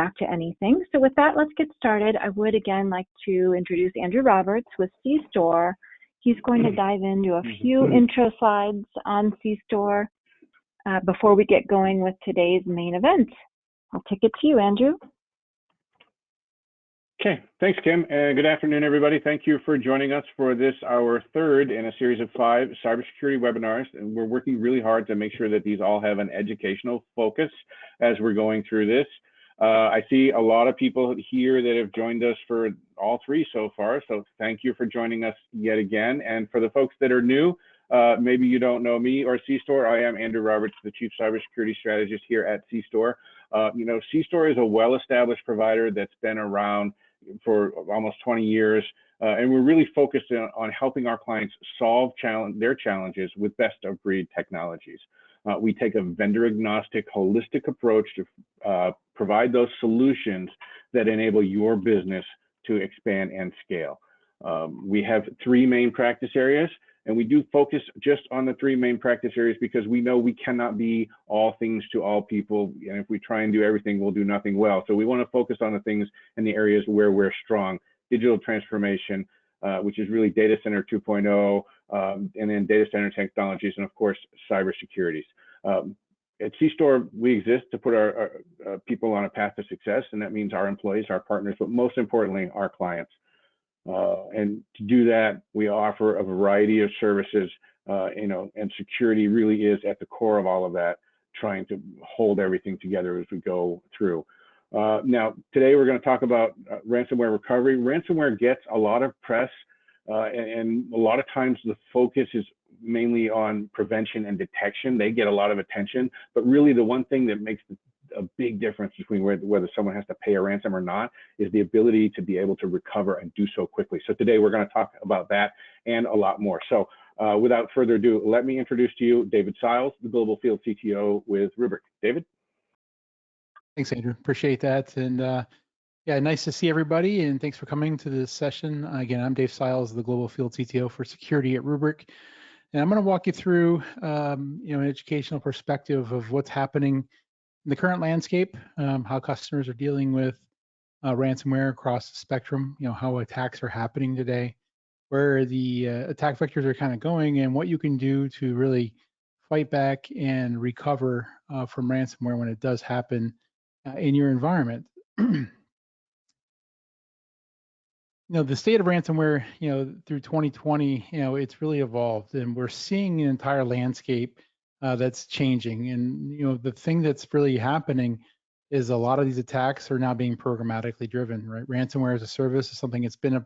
back to anything. So with that, let's get started. I would again like to introduce Andrew Roberts with cStor. He's going to dive into a few intro slides on cStor before we get going with today's main event. I'll kick it to you, Andrew. Okay, thanks, Kim, and good afternoon, everybody. Thank you for joining us for this, our third in a series of 5 cybersecurity webinars. And we're working really hard to make sure that these all have an educational focus as we're going through this. I see a lot of people here that have joined us for all 3 so far, so thank you for joining us yet again. And for the folks that are new, maybe you don't know me or cStor. I am Andrew Roberts, the Chief Cybersecurity Strategist here at cStor. cStor is a well-established provider that's been around for almost 20 years, and we're really focused on helping our clients solve their challenges with best-of-breed technologies. We take a vendor-agnostic, holistic approach to provide those solutions that enable your business to expand and scale. We have 3 main practice areas, and we do focus just on the 3 main practice areas because we know we cannot be all things to all people. And if we try and do everything, we'll do nothing well. So we want to focus on the things in the areas where we're strong: digital transformation, which is really data center 2.0, and then data center technologies, and of course, cybersecurity. At cStor, we exist to put our people on a path to success, and that means our employees, our partners, but most importantly, our clients. And to do that, we offer a variety of services, and security really is at the core of all of that, trying to hold everything together as we go through. Now, today we're going to talk about ransomware recovery. Ransomware gets a lot of press, and a lot of times the focus is mainly on prevention and detection. They get a lot of attention, but really the one thing that makes a big difference between whether someone has to pay a ransom or not is the ability to be able to recover and do so quickly. So today we're going to talk about that and a lot more. So without further ado, let me introduce to you David Siles, the Global Field CTO with Rubrik. David? Thanks, Andrew. Appreciate that. And yeah, nice to see everybody. And thanks for coming to this session. Again, I'm Dave Siles, the Global Field CTO for security at Rubrik. And I'm going to walk you through an educational perspective of what's happening in the current landscape, how customers are dealing with ransomware across the spectrum, how attacks are happening today, where the attack vectors are kind of going, and what you can do to really fight back and recover from ransomware when it does happen in your environment. The state of ransomware, through 2020, it's really evolved, and we're seeing an entire landscape that's changing. And the thing that's really happening is a lot of these attacks are now being programmatically driven, right? Ransomware as a service is something that's been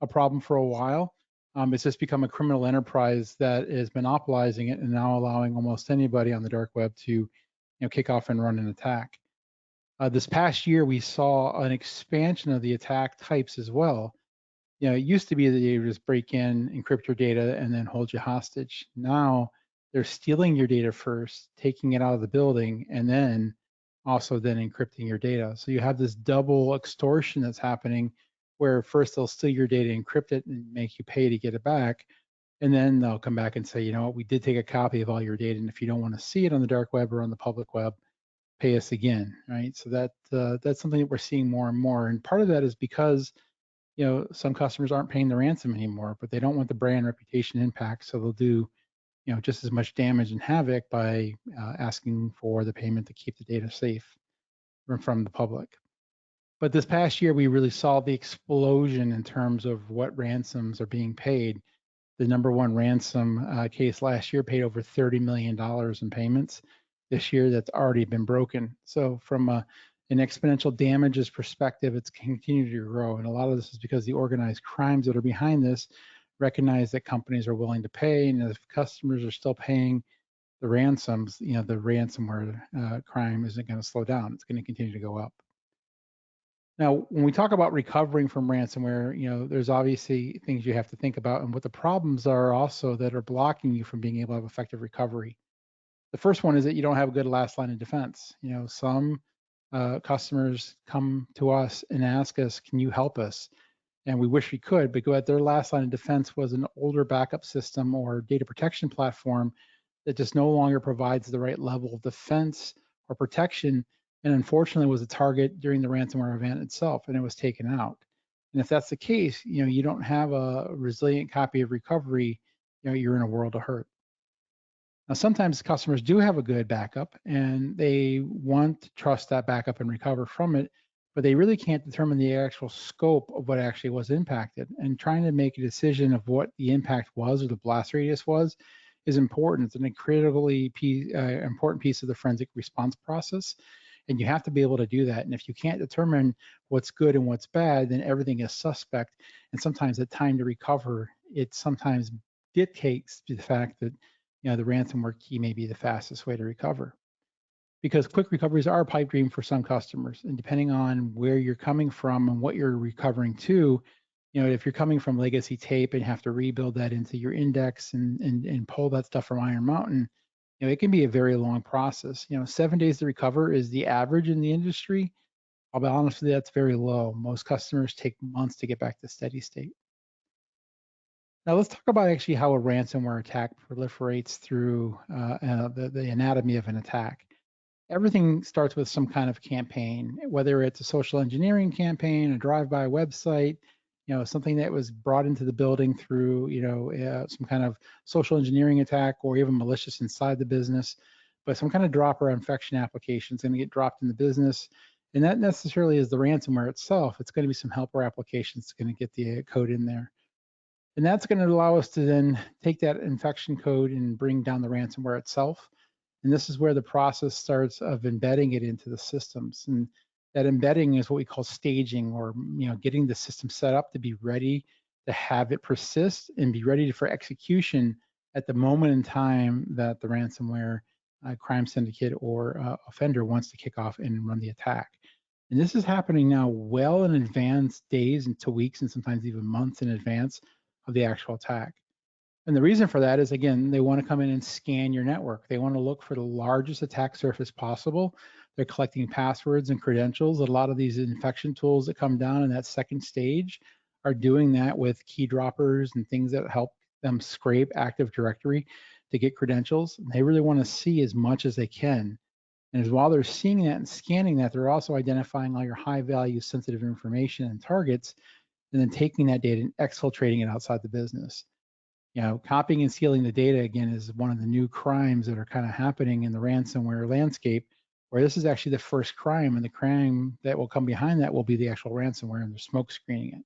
a problem for a while. It's just become a criminal enterprise that is monopolizing it and now allowing almost anybody on the dark web to kick off and run an attack. This past year, we saw an expansion of the attack types as well. It used to be that you just break in, encrypt your data, and then hold you hostage. Now they're stealing your data first, taking it out of the building, and then also then encrypting your data. So you have this double extortion that's happening, where first they'll steal your data, encrypt it, and make you pay to get it back. And then they'll come back and say, you know what, we did take a copy of all your data, and if you don't want to see it on the dark web or on the public web, pay us again, right? So that's something that we're seeing more and more. And part of that is because some customers aren't paying the ransom anymore, but they don't want the brand reputation impact, so they'll do just as much damage and havoc by asking for the payment to keep the data safe from the public. But this past year, we really saw the explosion in terms of what ransoms are being paid. The number one ransom case last year paid over $30 million in payments. This year, that's already been broken. So from an exponential damages perspective, it's continued to grow. And a lot of this is because the organized crimes that are behind this recognize that companies are willing to pay, and if customers are still paying the ransoms, the ransomware crime isn't going to slow down. It's going to continue to go up. Now, when we talk about recovering from ransomware, there's obviously things you have to think about, and what the problems are also that are blocking you from being able to have effective recovery. The first one is that you don't have a good last line of defense. Some customers come to us and ask us, can you help us? And we wish we could, but their last line of defense was an older backup system or data protection platform that just no longer provides the right level of defense or protection and unfortunately was a target during the ransomware event itself, and it was taken out. And if that's the case, you don't have a resilient copy of recovery, you're in a world of hurt. Now, sometimes customers do have a good backup and they want to trust that backup and recover from it, but they really can't determine the actual scope of what actually was impacted. And trying to make a decision of what the impact was or the blast radius was is important. It's an critically important piece of the forensic response process. And you have to be able to do that. And if you can't determine what's good and what's bad, then everything is suspect. And sometimes the time to recover, it sometimes dictates the fact that the ransomware key may be the fastest way to recover. Because quick recoveries are a pipe dream for some customers. And depending on where you're coming from and what you're recovering to, if you're coming from legacy tape and have to rebuild that into your index and pull that stuff from Iron Mountain, it can be a very long process. 7 days to recover is the average in the industry. I'll be honest with you, that's very low. Most customers take months to get back to steady state. Now let's talk about actually how a ransomware attack proliferates through the anatomy of an attack. Everything starts with some kind of campaign, whether it's a social engineering campaign, a drive-by website, something that was brought into the building through, some kind of social engineering attack or even malicious inside the business. But some kind of dropper infection application is going to get dropped in the business. And that necessarily is the ransomware itself. It's going to be some helper applications that's going to get the code in there. And that's going to allow us to then take that infection code and bring down the ransomware itself. And this is where the process starts of embedding it into the systems. And that embedding is what we call staging, or getting the system set up to be ready to have it persist and be ready for execution at the moment in time that the ransomware crime syndicate or offender wants to kick off and run the attack. And this is happening now well in advance, days into weeks, and sometimes even months in advance of the actual attack. And the reason for that is, again, they want to come in and scan your network. They want to look for the largest attack surface possible. They're collecting passwords and credentials. A lot of these infection tools that come down in that second stage are doing that with key droppers and things that help them scrape Active Directory to get credentials. And they really want to see as much as they can. And while they're seeing that and scanning that, they're also identifying all your high value sensitive information and targets, and then taking that data and exfiltrating it outside the business. Copying and stealing the data, again, is one of the new crimes that are kind of happening in the ransomware landscape, where this is actually the first crime, and the crime that will come behind that will be the actual ransomware, and they're smoke screening it.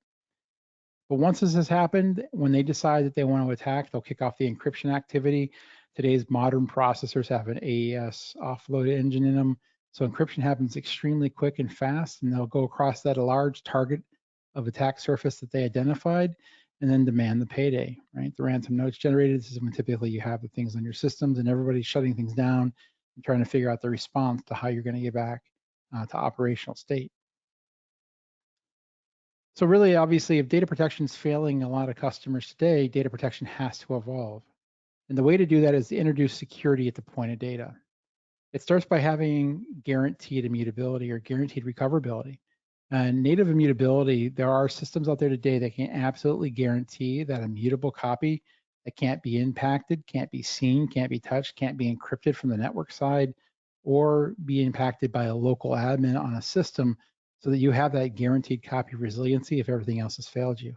But once this has happened, when they decide that they want to attack, they'll kick off the encryption activity. Today's modern processors have an AES offload engine in them, so encryption happens extremely quick and fast, and they'll go across that large target of attack surface that they identified, and then demand the payday, right? The ransom notes generated. This is when typically you have the things on your systems and everybody's shutting things down and trying to figure out the response to how you're going to get back to operational state. So really, obviously, if data protection is failing a lot of customers today, data protection has to evolve. And the way to do that is to introduce security at the point of data. It starts by having guaranteed immutability or guaranteed recoverability. And native immutability, there are systems out there today that can absolutely guarantee that immutable copy that can't be impacted, can't be seen, can't be touched, can't be encrypted from the network side, or be impacted by a local admin on a system, so that you have that guaranteed copy resiliency if everything else has failed you.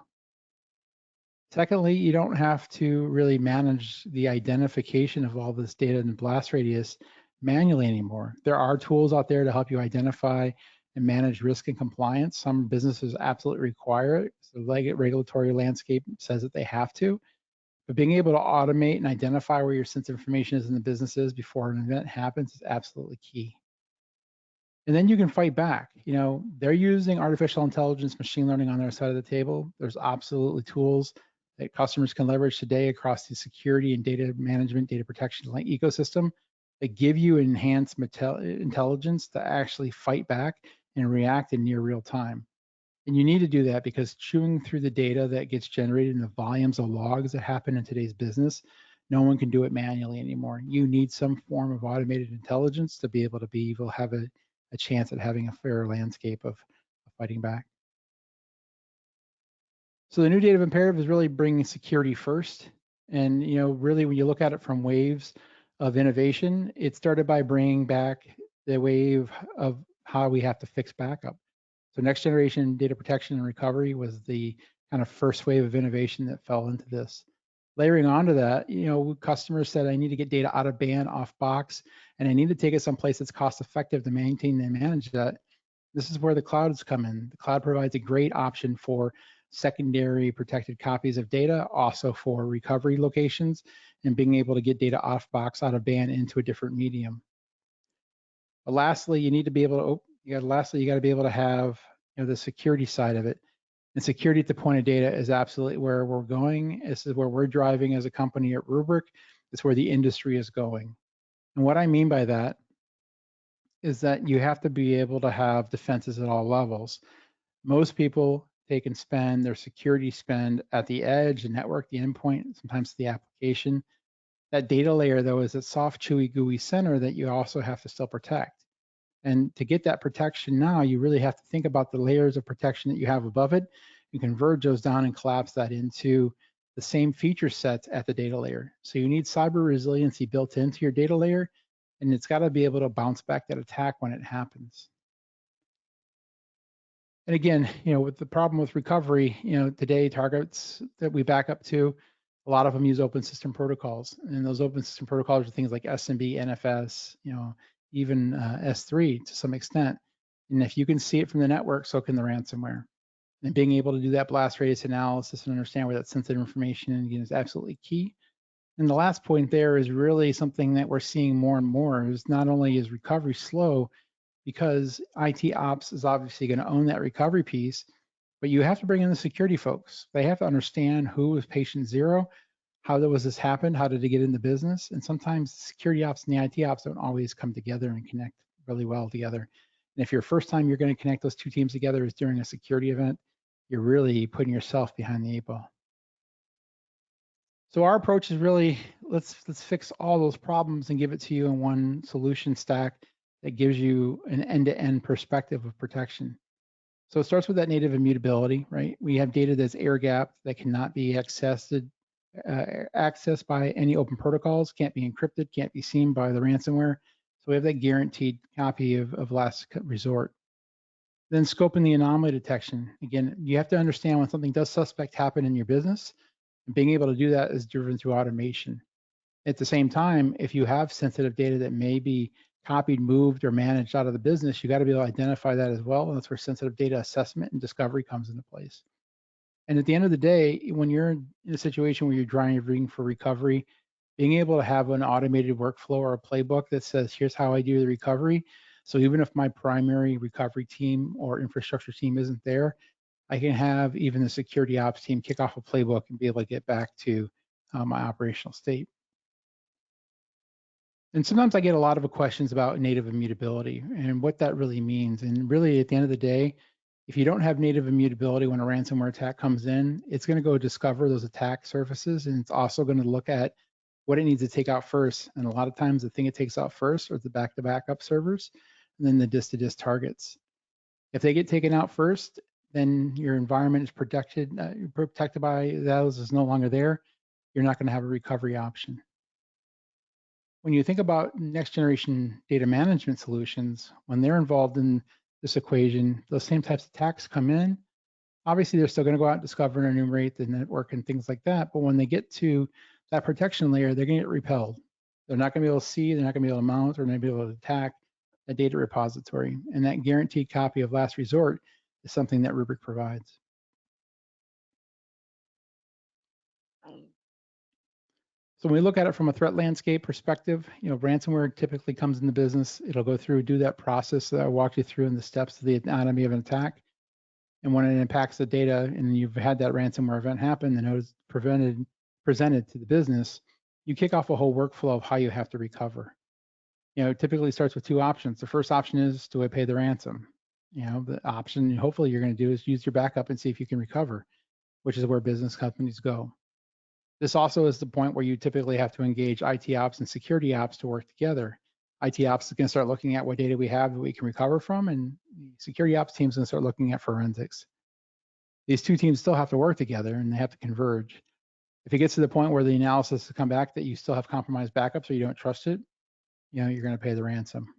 Secondly, you don't have to really manage the identification of all this data in the blast radius manually anymore. There are tools out there to help you identify and manage risk and compliance. Some businesses absolutely require it. The regulatory landscape says that they have to. But being able to automate and identify where your sensitive information is in the businesses before an event happens is absolutely key. And then you can fight back. They're using artificial intelligence, machine learning on their side of the table. There's absolutely tools that customers can leverage today across the security and data management, data protection ecosystem that give you enhanced intelligence to actually fight back and react in near real time. And you need to do that because chewing through the data that gets generated and the volumes of logs that happen in today's business, no one can do it manually anymore. You need some form of automated intelligence to be able to have a chance at having a fair landscape of fighting back. So the new data imperative is really bringing security first. And really when you look at it from waves of innovation, it started by bringing back the wave of how we have to fix backup. So next generation data protection and recovery was the kind of first wave of innovation that fell into this. Layering onto that, customers said, I need to get data out of band, off box, and I need to take it someplace that's cost effective to maintain and manage that. This is where the clouds come in. The cloud provides a great option for secondary protected copies of data, also for recovery locations, and being able to get data off box, out of band, into a different medium. But lastly, you need to be able to, you got to be able to have the security side of it. And security at the point of data is absolutely where we're going. This is where we're driving as a company at Rubrik. It's where the industry is going. And what I mean by that is that you have to be able to have defenses at all levels. Most people take and spend their security spend at the edge, the network, the endpoint, sometimes the application. That data layer, though, is a soft, chewy, gooey center that you also have to still protect. And to get that protection now, you really have to think about the layers of protection that you have above it and converge those down and collapse that into the same feature sets at the data layer. So you need cyber resiliency built into your data layer, and it's got to be able to bounce back that attack when it happens. And again, with the problem with recovery, today targets that we back up to, a lot of them use open system protocols, and those open system protocols are things like SMB, NFS, even S3 to some extent. And if you can see it from the network, so can the ransomware. And being able to do that blast radius analysis and understand where that sensitive information is absolutely key. And the last point there is really something that we're seeing more and more is not only is recovery slow, because IT ops is obviously going to own that recovery piece, but you have to bring in the security folks. They have to understand who was patient zero, how was this happened, how did it get in the business, and sometimes security ops and the IT ops don't always come together and connect really well together. And if your first time you're going to connect those two teams together is during a security event, you're really putting yourself behind the 8 ball. So our approach is really let's fix all those problems and give it to you in one solution stack that gives you an end-to-end perspective of protection. So it starts with that native immutability, right? We have data that's air-gapped, that cannot be accessed by any open protocols, can't be encrypted, can't be seen by the ransomware. So we have that guaranteed copy of last resort. Then scoping the anomaly detection. Again, you have to understand when something does suspect happen in your business, and being able to do that is driven through automation. At the same time, if you have sensitive data that may be copied, moved, or managed out of the business, you got to be able to identify that as well. And that's where sensitive data assessment and discovery comes into place. And at the end of the day, when you're in a situation where you're driving for recovery, being able to have an automated workflow or a playbook that says, here's how I do the recovery. So even if my primary recovery team or infrastructure team isn't there, I can have even the security ops team kick off a playbook and be able to get back to my operational state. And sometimes I get a lot of questions about native immutability and what that really means. And really, at the end of the day, if you don't have native immutability when a ransomware attack comes in, it's going to go discover those attack surfaces, and it's also going to look at what it needs to take out first. And a lot of times the thing it takes out first are the back-to-backup servers, and then the disk-to-disk targets. If they get taken out first, then your environment is protected. You're protected by those is no longer there. You're not going to have a recovery option. When you think about next generation data management solutions, when they're involved in this equation, those same types of attacks come in. Obviously, they're still going to go out and discover and enumerate the network and things like that. But when they get to that protection layer, they're going to get repelled. They're not going to be able to see, they're not going to be able to mount, or they're not going to be able to attack a data repository. And that guaranteed copy of last resort is something that Rubrik provides. So when we look at it from a threat landscape perspective, ransomware typically comes in the business. It'll go through, do that process that I walked you through in the steps of the anatomy of an attack. And when it impacts the data and you've had that ransomware event happen, the node is presented to the business, you kick off a whole workflow of how you have to recover. It typically starts with two options. The first option is, do I pay the ransom? The option hopefully you're going to do is use your backup and see if you can recover, which is where business companies go. This also is the point where you typically have to engage IT ops and security ops to work together. IT ops is going to start looking at what data we have that we can recover from, and the security ops team is going to start looking at forensics. These two teams still have to work together and they have to converge. If it gets to the point where the analysis has come back that you still have compromised backups or you don't trust it, you're going to pay the ransom.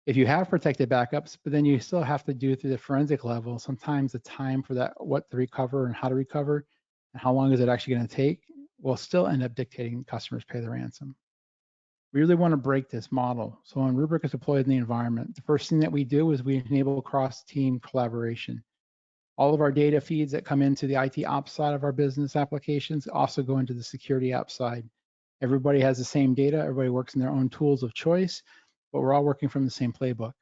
If you have protected backups, but then you still have to do it through the forensic level, sometimes the time for that, what to recover and how to recover, and how long is it actually going to take, will still end up dictating customers pay the ransom. We really want to break this model. So when Rubrik is deployed in the environment, the first thing that we do is we enable cross-team collaboration. All of our data feeds that come into the IT ops side of our business applications also go into the security app side. Everybody has the same data, everybody works in their own tools of choice, but we're all working from the same playbook.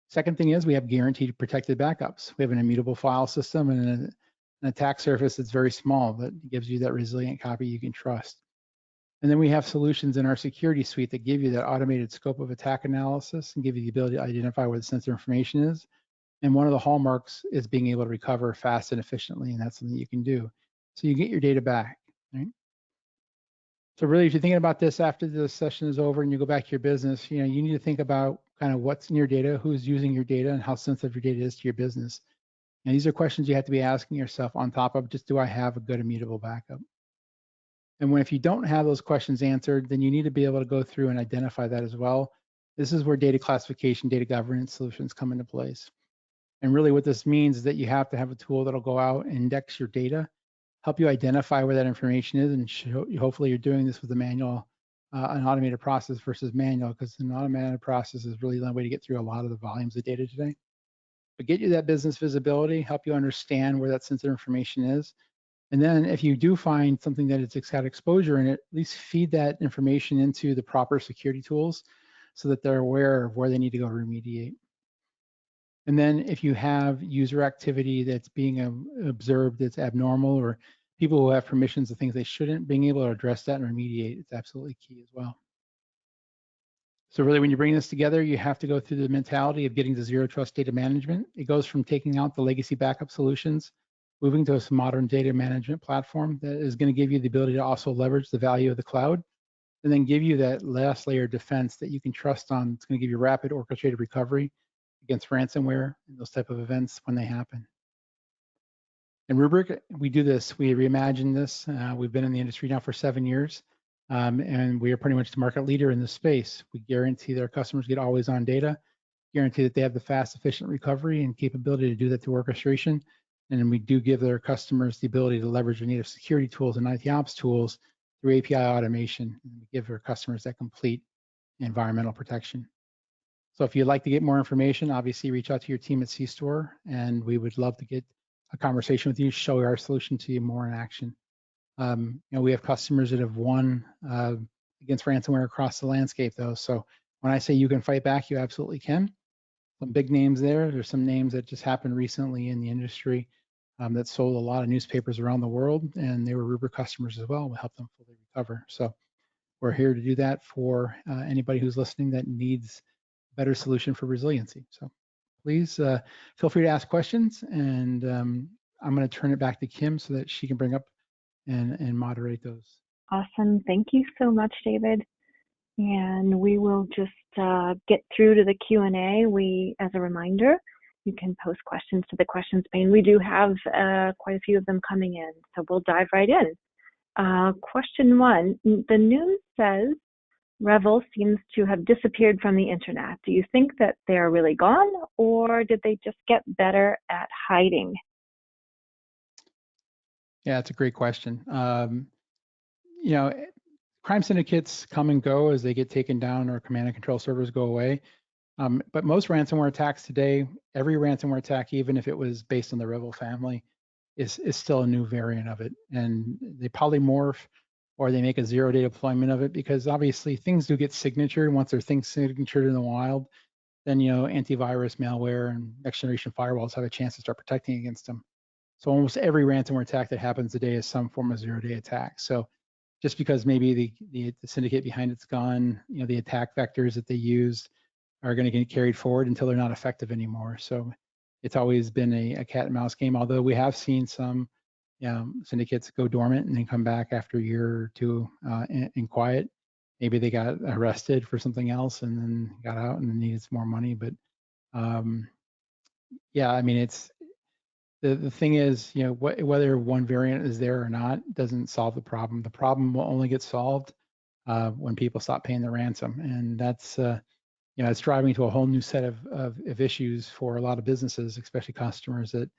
Second thing is we have guaranteed protected backups. We have an immutable file system and an attack surface that's very small that gives you that resilient copy you can trust. And then we have solutions in our security suite that give you that automated scope of attack analysis and give you the ability to identify where the sensitive information is. And one of the hallmarks is being able to recover fast and efficiently, and that's something you can do. So you get your data back, right? So really, if you're thinking about this after the session is over and you go back to your business, you need to think about kind of what's in your data, who's using your data, and how sensitive your data is to your business. And these are questions you have to be asking yourself on top of just, do I have a good immutable backup? And if you don't have those questions answered, then you need to be able to go through and identify that as well. This is where data classification, data governance solutions come into place. And really what this means is that you have to have a tool that'll go out and index your data, help you identify where that information is, and hopefully you're doing this with a manual, an automated process versus manual, because an automated process is really the way to get through a lot of the volumes of data today. But get you that business visibility, help you understand where that sensitive information is. And then if you do find something that it's got exposure in it, at least feed that information into the proper security tools so that they're aware of where they need to go remediate. And then if you have user activity that's being observed that's abnormal, or people who have permissions of things they shouldn't, being able to address that and remediate is absolutely key as well. So really, when you bring this together, you have to go through the mentality of getting to zero trust data management. It goes from taking out the legacy backup solutions, moving to a modern data management platform that is going to give you the ability to also leverage the value of the cloud, and then give you that last layer of defense that you can trust on. It's going to give you rapid orchestrated recovery against ransomware and those type of events when they happen. In Rubrik, we do this, we reimagine this. We've been in the industry now for 7 years, and we are pretty much the market leader in this space. We guarantee that our customers get always on data, guarantee that they have the fast, efficient recovery and capability to do that through orchestration. And then we do give their customers the ability to leverage their native security tools and IT ops tools through API automation. And we give our customers that complete environmental protection. So if you'd like to get more information, obviously reach out to your team at cStor, and we would love to get a conversation with you, show our solution to you more in action. We have customers that have won against ransomware across the landscape, though. So when I say you can fight back, you absolutely can. Some big names there. There's some names that just happened recently in the industry that sold a lot of newspapers around the world, and they were Rubrik customers as well. We help them fully recover. So we're here to do that for anybody who's listening that needs a better solution for resiliency. So please feel free to ask questions, and I'm going to turn it back to Kim so that she can bring up and moderate those. Awesome. Thank you so much, David. And we will just get through to the Q&A. As a reminder, you can post questions to the questions pane. We do have quite a few of them coming in, so we'll dive right in. Question 1, the news says Revel seems to have disappeared from the internet. Do you think that they're really gone, or did they just get better at hiding? Yeah, it's a great question. Crime syndicates come and go as they get taken down or command and control servers go away. But most ransomware attacks today, every ransomware attack, even if it was based on the Revel family, is still a new variant of it. And they polymorph or they make a zero-day deployment of it, because obviously things do get signatured. Once they're things signatured in the wild, then antivirus, malware, and next-generation firewalls have a chance to start protecting against them. So almost every ransomware attack that happens today is some form of zero-day attack. So just because maybe the syndicate behind it's gone, the attack vectors that they used are going to get carried forward until they're not effective anymore. So it's always been a cat and mouse game, although we have seen some syndicates go dormant and then come back after a year or two in quiet. Maybe they got arrested for something else and then got out and needed some more money. But yeah, I mean, it's the thing is, whether one variant is there or not doesn't solve the problem. The problem will only get solved when people stop paying the ransom, and that's it's driving to a whole new set of issues for a lot of businesses, especially customers that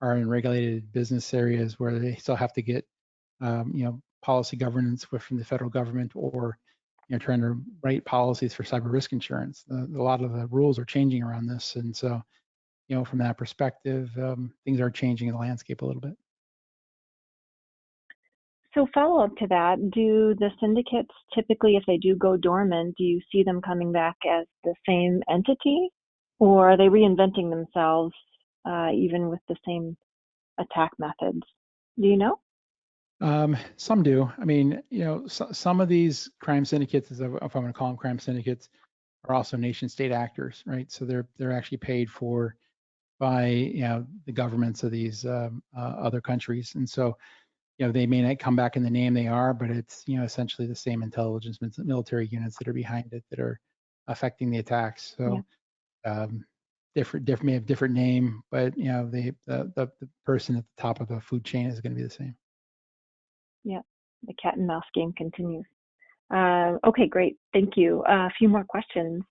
are in regulated business areas where they still have to get, policy governance from the federal government, or, trying to write policies for cyber risk insurance. A lot of the rules are changing around this. And so, from that perspective, things are changing in the landscape a little bit. So follow up to that, do the syndicates typically, if they do go dormant, do you see them coming back as the same entity, or are they reinventing themselves even with the same attack methods? Do you know? Some do. I mean, some of these crime syndicates, if I'm going to call them crime syndicates, are also nation state actors, right? So they're actually paid for by the governments of these other countries, and so they may not come back in the name they are, but it's essentially the same intelligence military units that are behind it that are affecting the attacks. So different may have different name, but the person at the top of the food chain is going to be the same. Yeah, the cat and mouse game continues. Okay, great. Thank you. A few more questions.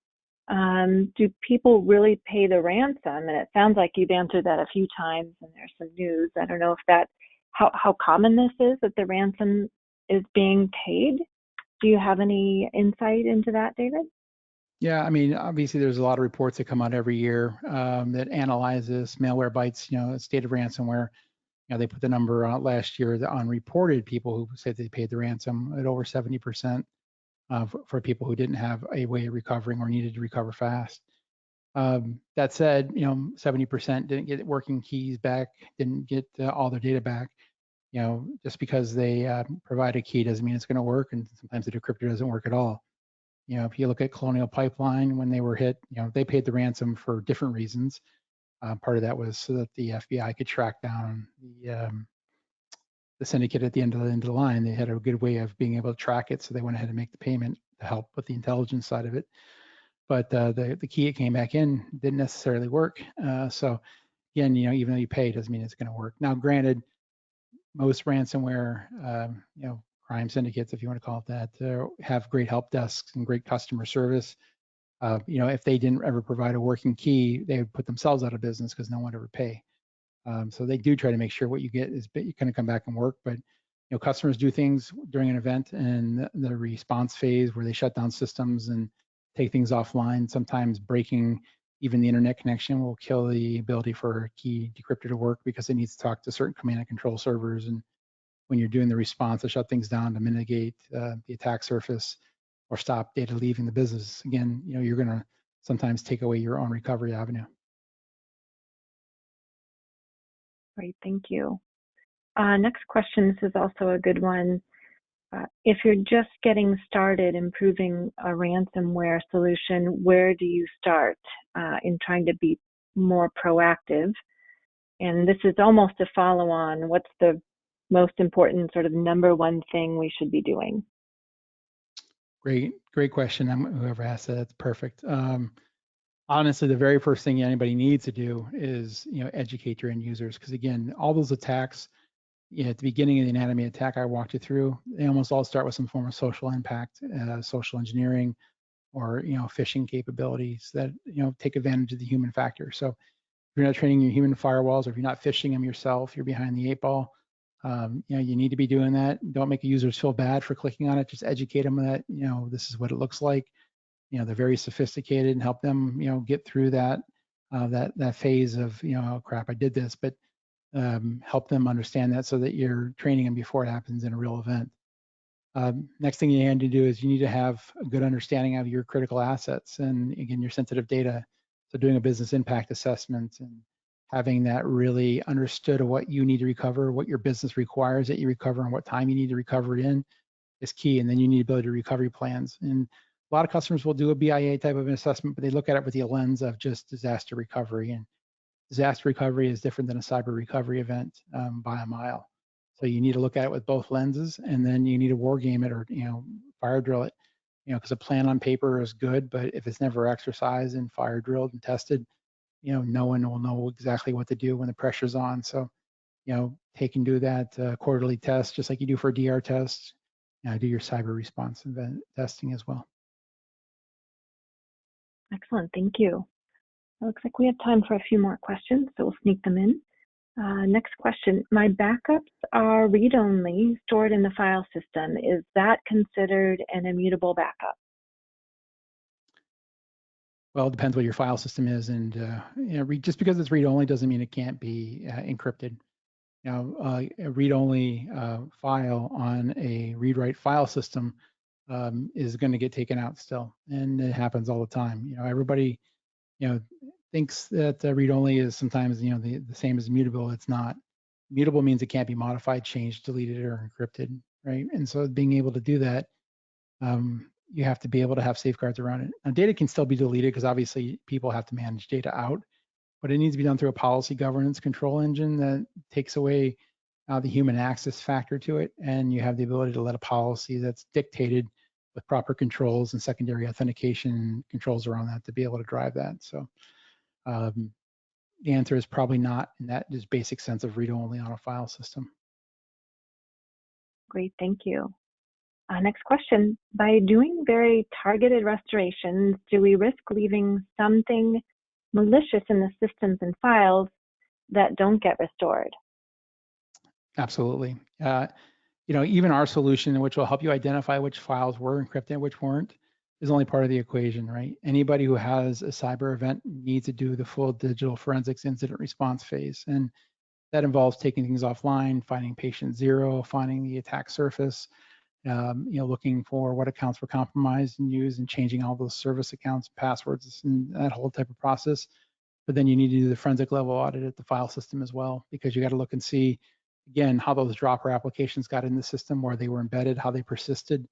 Do people really pay the ransom? And it sounds like you've answered that a few times, and there's some news. I don't know if that, how common this is, that the ransom is being paid. Do you have any insight into that, David? Yeah, I mean, obviously there's a lot of reports that come out every year that analyze this. Malwarebytes, state of ransomware. They put the number out last year on reported people who said they paid the ransom at over 70% for people who didn't have a way of recovering or needed to recover fast. That said, 70% didn't get working keys back, didn't get all their data back. Just because they provide a key doesn't mean it's going to work, and sometimes the decryptor doesn't work at all. If you look at Colonial Pipeline, when they were hit, they paid the ransom for different reasons. Part of that was so that the FBI could track down the syndicate at the end of the line. They had a good way of being able to track it, so they went ahead and make the payment to help with the intelligence side of it. But the key it came back in didn't necessarily work. So again, even though you pay, doesn't mean it's going to work. Now, granted, most ransomware, crime syndicates, if you want to call it that, have great help desks and great customer service. If they didn't ever provide a working key, they would put themselves out of business because no one would ever pay. So they do try to make sure what you get is going to come back and work. But customers do things during an event and the response phase where they shut down systems and take things offline. Sometimes breaking even the internet connection will kill the ability for a key decryptor to work because it needs to talk to certain command and control servers. And when you're doing the response to shut things down to mitigate the attack surface or stop data leaving the business, again, you're going to sometimes take away your own recovery avenue. Great, thank you. Next question, this is also a good one. If you're just getting started improving a ransomware solution, where do you start in trying to be more proactive? And this is almost a follow-on. What's the most important sort of number one thing we should be doing? Great question. Whoever asked that, that's perfect. Honestly, the very first thing anybody needs to do is, educate your end users. Because again, all those attacks, at the beginning of the anatomy attack I walked you through, they almost all start with some form of social impact, social engineering, or phishing capabilities that take advantage of the human factor. So if you're not training your human firewalls, or if you're not phishing them yourself, you're behind the 8 ball. You need to be doing that. Don't make the users feel bad for clicking on it. Just educate them that this is what it looks like. They're very sophisticated, and help them get through that phase of oh crap, I did this, but help them understand that so that you're training them before it happens in a real event. Next thing you need to do is you need to have a good understanding of your critical assets and, again, your sensitive data. So doing a business impact assessment and having that really understood of what you need to recover, what your business requires that you recover, and what time you need to recover it in is key. And then you need ability to recovery plans. And a lot of customers will do a BIA type of an assessment, but they look at it with the lens of just disaster recovery. And disaster recovery is different than a cyber recovery event by a mile. So you need to look at it with both lenses, and then you need to war game it, or fire drill it. Because a plan on paper is good, but if it's never exercised and fire drilled and tested, no one will know exactly what to do when the pressure's on. So take and do that quarterly test, just like you do for a DR test. Do your cyber response event testing as well. Excellent, thank you. It looks like we have time for a few more questions, so we'll sneak them in. Next question, my backups are read-only stored in the file system. Is that considered an immutable backup? Well, it depends what your file system is, and just because it's read-only doesn't mean it can't be encrypted. A read-only file on a read-write file system is going to get taken out still, and it happens all the time. Everybody, thinks that read-only is sometimes, the same as immutable. It's not. Immutable means it can't be modified, changed, deleted, or encrypted, right? And so being able to do that, you have to be able to have safeguards around it. Now, data can still be deleted because obviously people have to manage data out, but it needs to be done through a policy governance control engine that takes away the human access factor to it, and you have the ability to let a policy that's dictated with proper controls and secondary authentication controls around that to be able to drive that. So the answer is probably not in that just basic sense of read-only on a file system. Great, thank you. Next question, by doing very targeted restorations, do we risk leaving something malicious in the systems and files that don't get restored? Absolutely. Even our solution, which will help you identify which files were encrypted and which weren't, is only part of the equation, right? Anybody who has a cyber event needs to do the full digital forensics incident response phase. And that involves taking things offline, finding patient zero, finding the attack surface, looking for what accounts were compromised and used, and changing all those service accounts, passwords, and that whole type of process. But then you need to do the forensic level audit at the file system as well, because you got to look and see, again, how those dropper applications got in the system, where they were embedded, how they persisted.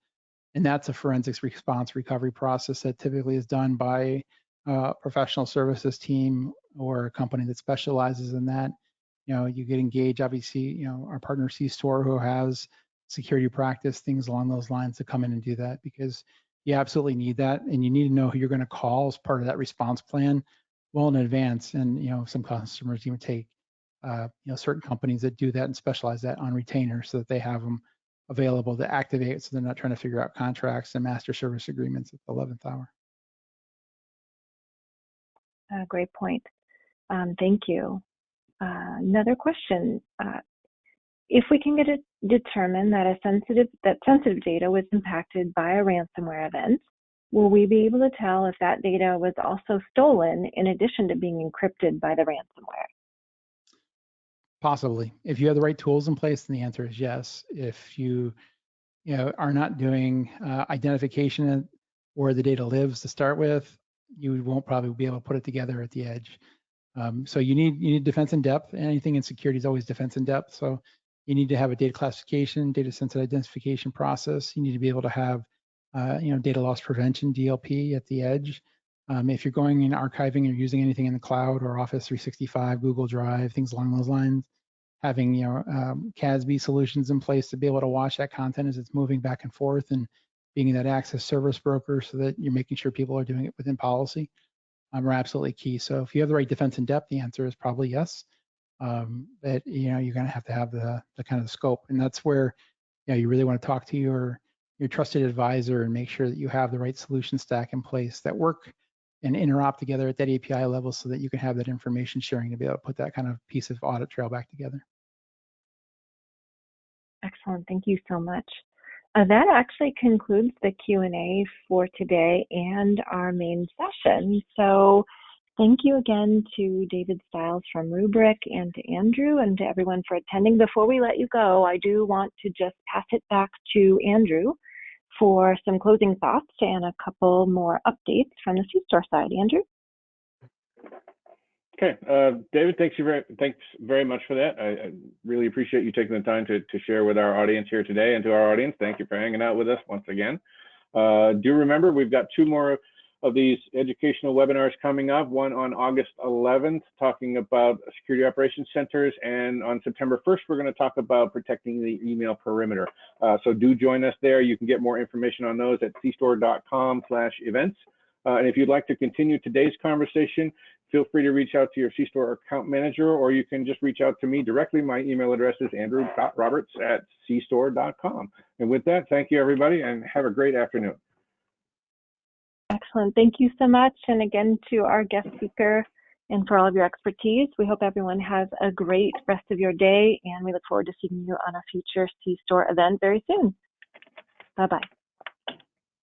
And that's a forensics response recovery process that typically is done by a professional services team or a company that specializes in that. You get engaged, obviously, our partner cStor, who has security practice, things along those lines, to come in and do that, because you absolutely need that. And you need to know who you're going to call as part of that response plan well in advance. And, some customers even take, certain companies that do that and specialize that on retainer so that they have them available to activate, so they're not trying to figure out contracts and master service agreements at the 11th hour. Great point. Thank you. Another question. If we can determine that sensitive data was impacted by a ransomware event, will we be able to tell if that data was also stolen in addition to being encrypted by the ransomware? Possibly. If you have the right tools in place, then the answer is yes. If you are not doing identification where the data lives to start with, you won't probably be able to put it together at the edge. So you need defense in depth. Anything in security is always defense in depth. So you need to have a data classification, data sensitive identification process. You need to be able to have data loss prevention, DLP, at the edge. If you're going in archiving or using anything in the cloud or Office 365, Google Drive, things along those lines, having CASB solutions in place to be able to watch that content as it's moving back and forth, and being that access service broker so that you're making sure people are doing it within policy are absolutely key. So if you have the right defense in depth, the answer is probably yes. But you're going to have the kind of scope, and that's where you really want to talk to your trusted advisor and make sure that you have the right solution stack in place that work and interop together at that API level, so that you can have that information sharing to be able to put that kind of piece of audit trail back together. Excellent, thank you so much. That actually concludes the Q&A for today and our main session. So thank you again to David Stiles from Rubrik, and to Andrew, and to everyone for attending. Before we let you go, I do want to just pass it back to Andrew for some closing thoughts and a couple more updates from the cStor side. Andrew? Okay, David, thanks very much for that. I really appreciate you taking the time to share with our audience here today. And to our audience, thank you for hanging out with us once again. Do remember, we've got 2 more of these educational webinars coming up, one on August 11th, talking about security operations centers, and on September 1st, we're going to talk about protecting the email perimeter. So do join us there. You can get more information on those at cStor.com/events. And if you'd like to continue today's conversation, feel free to reach out to your cStor account manager, or you can just reach out to me directly. My email address is andrew.roberts@cstor.com. And with that, thank you, everybody, and have a great afternoon. Excellent. Thank you so much. And again, to our guest speaker and for all of your expertise. We hope everyone has a great rest of your day, and we look forward to seeing you on a future cStor event very soon. Bye-bye.